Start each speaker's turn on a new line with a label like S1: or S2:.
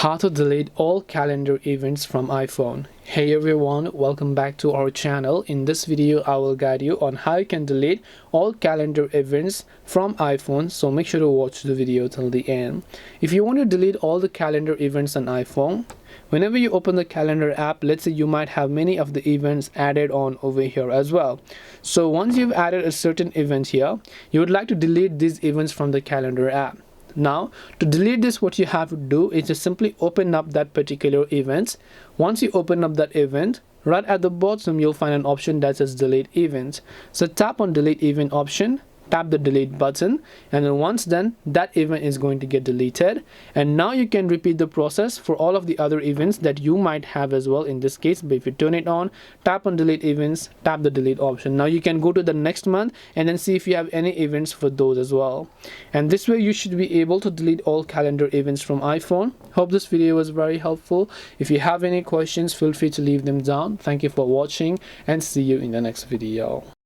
S1: How to delete all calendar events from iPhone. Hey everyone, welcome back to our channel. In this video I will guide you on how you can delete all calendar events from iPhone, so make sure to watch the video till the end. If you want to delete all the calendar events on iPhone, whenever you open the calendar app, let's say you might have many of the events added on over here as well. So once you've added a certain event here, you would like to delete these events from the calendar app. Now, to delete this, what you have to do is just simply open up that particular event. Once you open up that event, right at the bottom you'll find an option that says delete event. So tap on delete event option, tap the delete button, and then once done, that event is going to get deleted. And now you can repeat the process for all of the other events that you might have as well in this case. But if you turn it on, tap on delete events, tap the delete option. Now you can go to the next month and then see if you have any events for those as well. And this way you should be able to delete all calendar events from iPhone. Hope this video was very helpful. If you have any questions, feel free to leave them down. Thank you for watching and see you in the next video.